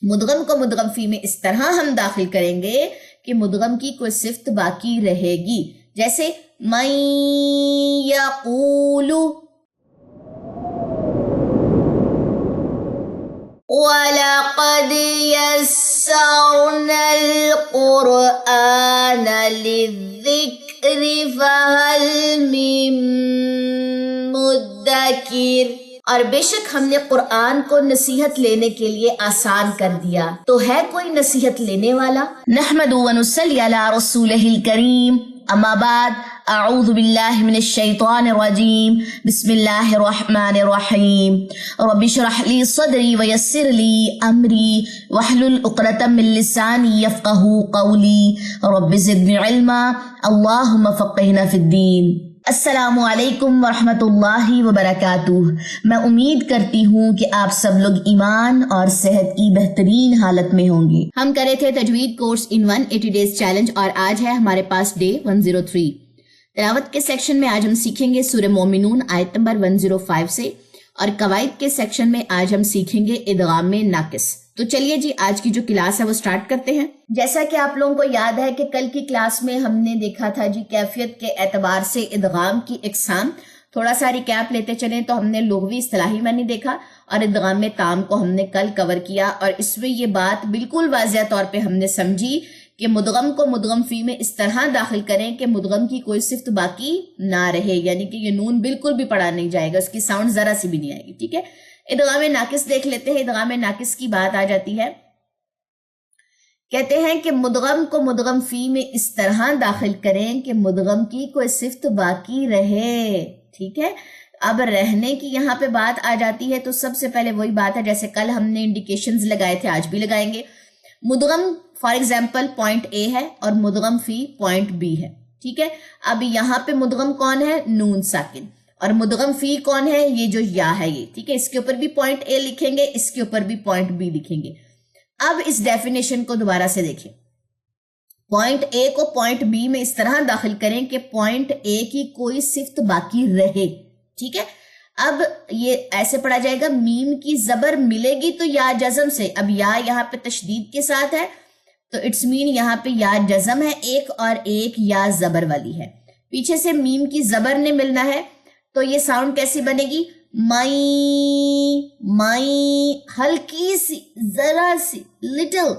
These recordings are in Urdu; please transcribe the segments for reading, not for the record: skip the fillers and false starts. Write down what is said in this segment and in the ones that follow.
مدغم کو مدغم فی میں اس طرح ہم داخل کریں گے کہ مدغم کی کوئی صفت باقی رہے گی، جیسے من یقول، وَلَقَدْ يَسَّرْنَا الْقُرْآنَ لِلذِّكْرِ فَهَلْ مِن مُدَّكِرٍ، اور بے شک ہم نے قرآن کو نصیحت لینے کے لیے آسان کر دیا، تو ہے کوئی نصیحت لینے والا؟ نحمد و نصلی علی رسولہ الکریم، اما بعد، اعوذ باللہ من الشیطان الرجیم، بسم اللہ الرحمن الرحیم، رب اشرح لی صدری ویسر لی امری واحلل عقدۃ من لسانی یفقہوا قولی، رب زدنی علما، اللہم فقہنا فی الدین۔ السلام علیکم ورحمۃ اللہ وبرکاتہ۔ میں امید کرتی ہوں کہ آپ سب لوگ ایمان اور صحت کی بہترین حالت میں ہوں گے۔ ہم کرے تھے تجوید کورس ان 180 ڈیز چیلنج، اور آج ہے ہمارے پاس ڈے 103۔ تلاوت کے سیکشن میں آج ہم سیکھیں گے سورہ مومنون آیت نمبر 105 سے، اور قواعد کے سیکشن میں آج ہم سیکھیں گے ادغام ناقص۔ تو چلیے جی، آج کی جو کلاس ہے وہ سٹارٹ کرتے ہیں۔ جیسا کہ آپ لوگوں کو یاد ہے کہ کل کی کلاس میں ہم نے دیکھا تھا جی کیفیت کے اعتبار سے ادغام کی اقسام۔ تھوڑا سا ریکیپ لیتے چلیں تو ہم نے لغوی اصطلاحی معنی دیکھا، اور ادغام تام کو ہم نے کل کور کیا، اور اس میں یہ بات بالکل واضح طور پہ ہم نے سمجھی کہ مدغم کو مدغم فی میں اس طرح داخل کریں کہ مدغم کی کوئی صفت باقی نہ رہے، یعنی کہ یہ نون بالکل بھی پڑھا نہیں جائے گا، اس کی ساؤنڈ ذرا سی بھی نہیں آئے گی، ٹھیک ہے۔ ادغام ناقص دیکھ لیتے ہیں۔ ادغام ناقص کی بات آ جاتی ہے، کہتے ہیں کہ مدغم کو مدغم فی میں اس طرح داخل کریں کہ مدغم کی کوئی صفت باقی رہے، ٹھیک ہے۔ اب رہنے کی یہاں پہ بات آ جاتی ہے، تو سب سے پہلے وہی بات ہے جیسے کل ہم نے انڈیکیشنز لگائے تھے، آج بھی لگائیں گے۔ مدغم فار ایگزامپل پوائنٹ اے ہے اور مدغم فی پوائنٹ بی ہے، ٹھیک ہے۔ اب یہاں پہ مدغم کون ہے؟ نون ساکن، اور مدغم فی کون ہے؟ یہ جو یا ہے یہ، ٹھیک ہے۔ اس کے اوپر بھی پوائنٹ اے لکھیں گے، اس کے اوپر بھی پوائنٹ بی لکھیں گے۔ اب اس ڈیفینیشن کو دوبارہ سے دیکھیں۔ پوائنٹ اے کو پوائنٹ بی میں اس طرح داخل کریں کہ پوائنٹ اے کی کوئی صفت باقی رہے، ٹھیک ہے۔ اب یہ ایسے پڑھا جائے گا، میم کی زبر ملے گی تو یا جزم سے، اب یا یہاں پہ تشدید کے ساتھ ہے تو اٹس مین یہاں پہ یا جزم ہے ایک، اور ایک یا زبر والی ہے۔ پیچھے سے میم کی زبر نے ملنا ہے، تو یہ ساؤنڈ کیسی بنے گی؟ مائی، ہلکی سی، ذرا سی، لٹل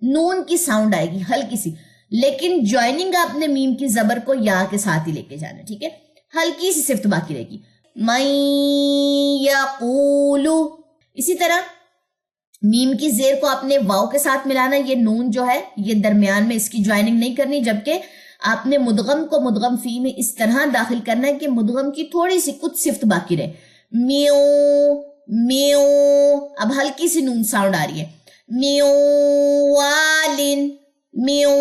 نون کی ساؤنڈ آئے گی، ہلکی سی، لیکن جوائننگ آپ نے میم کی زبر کو یا کے ساتھ ہی لے کے جانا، ٹھیک ہے۔ ہلکی سی صفت باقی رہے گی، من یقولو۔ اسی طرح میم کی زیر کو آپ نے واو کے ساتھ ملانا، یہ نون جو ہے یہ درمیان میں اس کی جوائننگ نہیں کرنی، جبکہ آپ نے مدغم کو مدغم فی میں اس طرح داخل کرنا ہے کہ مدغم کی تھوڑی سی کچھ صفت باقی رہے، میو میو، اب ہلکی سی نون ساؤنڈ آ رہی ہے، میو والن، میو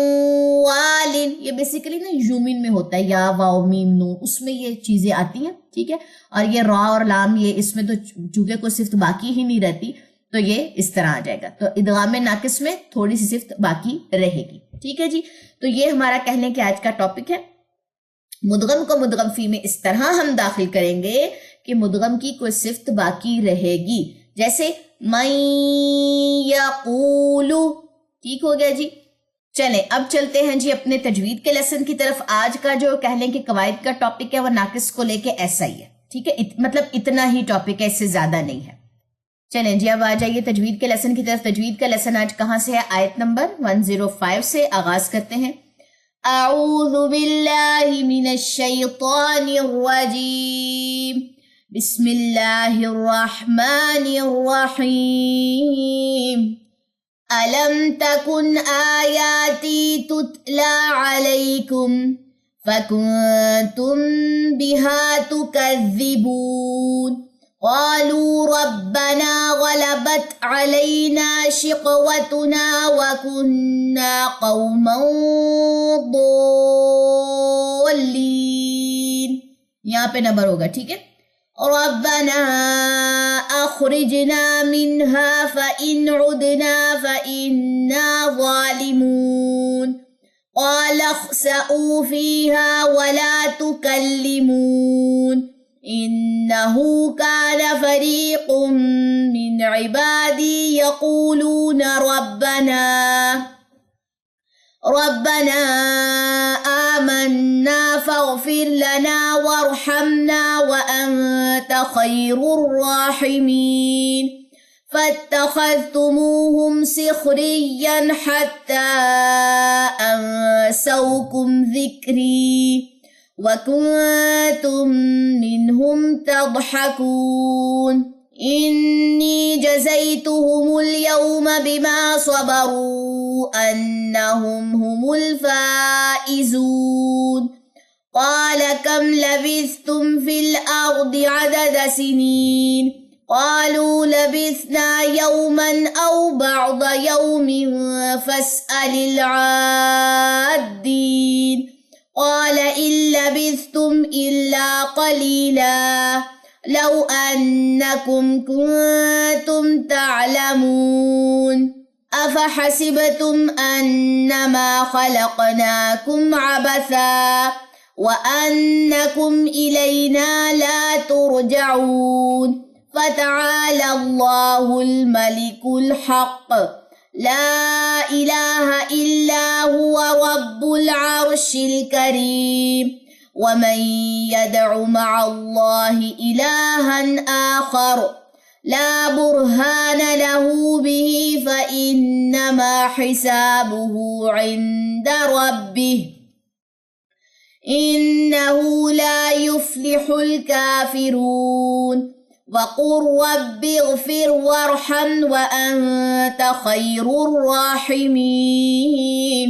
والن، یہ بیسیکلی نا یومن میں ہوتا ہے، یا واو میم نون، اس میں یہ چیزیں آتی ہیں، ٹھیک ہے۔ اور یہ را اور لام، یہ اس میں تو چونکہ کوئی صفت باقی ہی نہیں رہتی تو یہ اس طرح آ جائے گا، تو ادغام ناقص میں تھوڑی سی صفت باقی رہے گی، ٹھیک ہے جی۔ تو یہ ہمارا کہنے کے آج کا ٹاپک ہے، مدغم کو مدغم فی میں اس طرح ہم داخل کریں گے کہ مدغم کی کوئی صفت باقی رہے گی، جیسے من یقولو، ٹھیک ہو گیا جی۔ چلیں اب چلتے ہیں جی اپنے تجوید کے لیسن کی طرف۔ آج کا جو کہہ لیں کہ قواعد کا ٹاپک ہے وہ ناقص کو لے کے ایسا ہی ہے، ٹھیک ہے، مطلب اتنا ہی ٹاپک ہے، اس سے زیادہ نہیں ہے۔ چلیں جی اب آ جائیے تجوید کے لیسن کی طرف۔ تجوید کا لیسن آج کہاں سے ہے؟ آیت نمبر 105 سے آغاز کرتے ہیں۔ اعوذ باللہ من الشیطان الرجیم، بسم اللہ الرحمن الرحیم۔ أَلَمْ تَكُنْ آيَاتِي تُتْلَى عَلَيْكُمْ فَكُنْتُمْ بِهَا تُكَذِّبُونَ قَالُوا رَبَّنَا غَلَبَتْ عَلَيْنَا شِقْوَتُنَا وَكُنَّا قَوْمًا ضَالِّينَ، یہاں پہ نمبر ہوگا، ٹھیک ہے۔ ربنا اخرجنا منها فإن عدنا فإنا ظالمون قال اخسئوا فيها ولا تكلمون إنه كان فريق من عبادي يقولون ربنا آمنا فاغفر لنا وارحمنا وأنت خير الراحمين فاتخذتموهم سخريا حتى أنسوكم ذكري وكنتم منهم تضحكون إني جزيتهم اليوم بما صبروا أنهم هم الفائزون قال كم لبثتم في الأرض عدد سنين قالوا لبثنا يوما أو بعض يوم فاسأل العادين قال إن لبثتم إلا قليلا لو أنكم كنتم تعلمون أفحسبتم أنما خلقناكم عبثا وأنكم إلينا لا ترجعون فتعالى الله الملك الحق لا إله إلا هو رب العرش الكريم ومن يدع مع الله إلها آخر لا برهان له به فإنما حسابه عند ربه إنه لا يفلح الكافرون وقل رب اغفر وارحم وأنت خير الراحمين.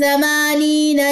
80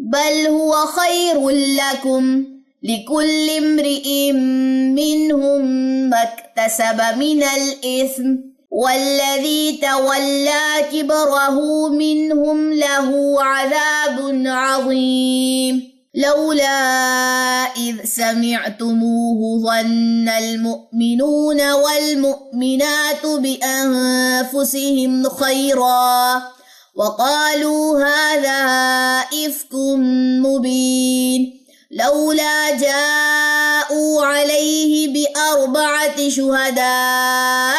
بل هو خير لكم لكل امرئ منهم ما اكتسب من الإثم والذي تولى كبره منهم له عذاب عظيم لولا إذ سمعتموه ظن المؤمنون والمؤمنات بأنفسهم خيرا وقالوا هذا إفك مبين لولا جاءوا عليه بأربعة شهداء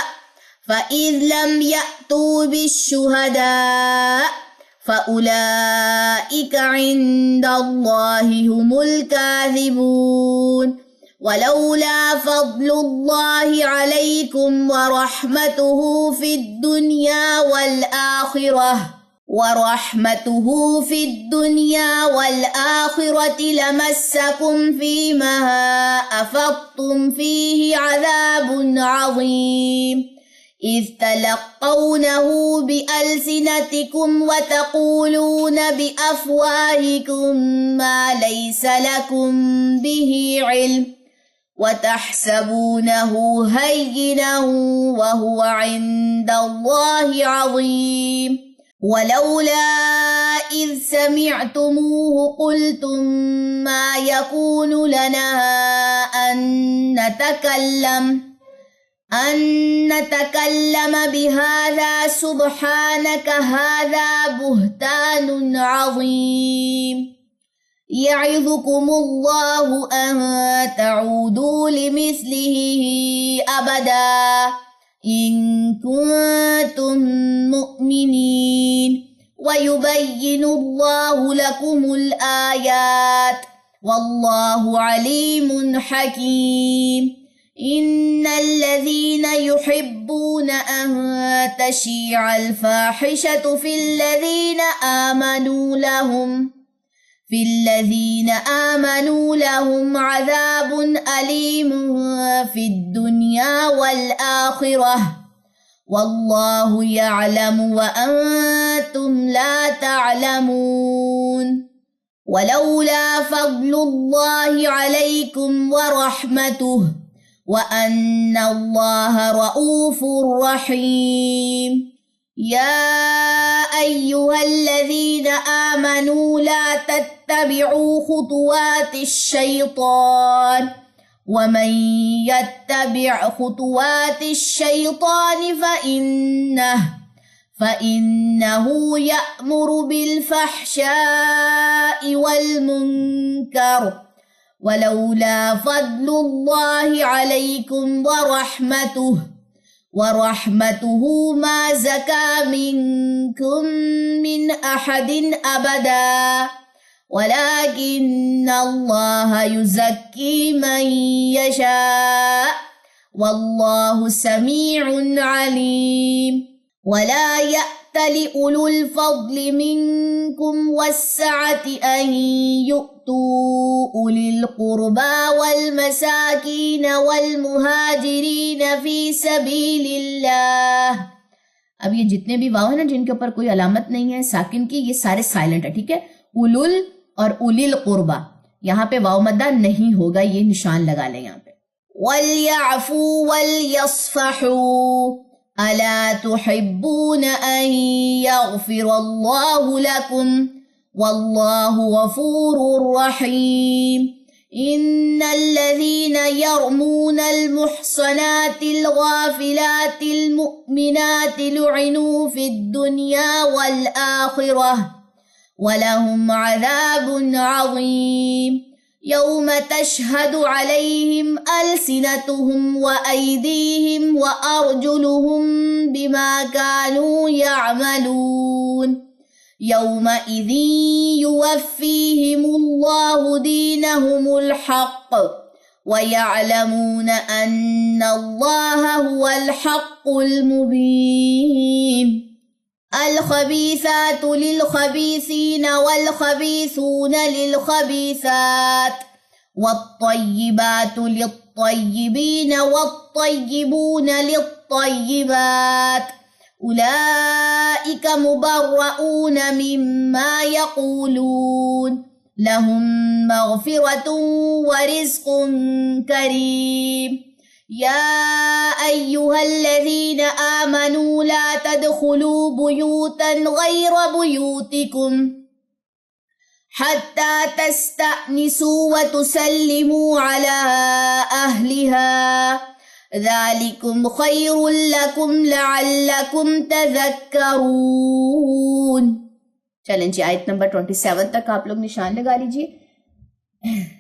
فإذ لم يأتوا بالشهداء فأولئك عند الله هم الكاذبون ولولا فضل الله عليكم ورحمته في الدنيا والآخرة لمسكم فيما أفضتم فيه عذاب عظيم إذ تلقونه بألسنتكم وتقولون بأفواهكم ما ليس لكم به علم وتحسبونه هينا وهو عند الله عظيم ولولا إذ سمعتموه قلتم ما يكون لنا أن نتكلم بهذا سبحانك هذا بهتان عظيم يعظكم الله أن تعودوا لمثله أبدا إن كنتم مؤمنين ويبين الله لكم الآيات والله عليم حكيم إن الذين يحبون أن تشيع الفاحشة في الذين آمنوا لهم عذاب أليم في الدنيا والآخرة والله يعلم وأنتم لا تعلمون ولولا فضل الله عليكم ورحمته وأن الله رؤوف رحيم يا أيها الذين آمنوا لا تتبعوا خطوات الشيطان ومن يتبع خطوات الشيطان فإنه يأمر بالفحشاء والمنكر ولولا فضل الله عليكم ورحمته ما زكى منكم من أحد أبدا ولكن الله يزكي من يشاء والله سميع عليم ولا يأتل أولو الفضل منكم والسعة أن يؤتوا أولي القربى والمساكين والمهاجرين في سبيل اللہ. اب یہ جتنے بھی واو ہیں نا جن کے اوپر کوئی علامت نہیں ہے ساکن کی یہ سارے سائلنٹ ہے ٹھیک ہے. اولل اور اولی القربہ یہاں پہ واو مدہ نہیں ہوگا یہ نشان لگا لیں یہاں پہ. وَلْيَعْفُوا وَلْيَصْفَحُوا أَلَا تُحِبُّونَ أَن يَغْفِرَ اللَّهُ لَكُمْ وَاللَّهُ غَفُورٌ رَحِيمٌ. إِنَّ الَّذِينَ يَرْمُونَ الْمُحْصَنَاتِ الْغَافِلَاتِ الْمُؤْمِنَاتِ لُعِنُوا فِي الدُّنْيَا وَالْآخِرَةِ وَلَهُمْ عَذَابٌ عَظِيمٌ. يوم تشهد عليهم ألسنتهم وأيديهم وأرجلهم بما كانوا يعملون يومئذ يوفيهم الله دينهم الحق ويعلمون أن الله هو الحق المبين. الخبيثات للخبيثين والخبيثون للخبيثات والطيبات للطيبين والطيبون للطيبات أولئك مبرؤون مما يقولون لہم مغفرۃ ورزق کریم یا ایہا الذین آمنوا لا تدخلوا بیوتا غیر بیوتکم حتی تستأنسوا وتسلموا علی اہلہا ذالکم خیر لکم لعلکم تذکرون۔ چلیں جی آیت نمبر 27 تک آپ لوگ نشان لگا لیجئے۔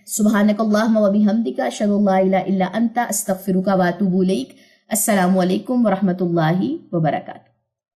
سبحانک اللہم و بحمدک اشہد ان لا الہ الا انت استغفرک و اتوب الیک۔ السلام علیکم ورحمۃ اللہ وبرکاتہ۔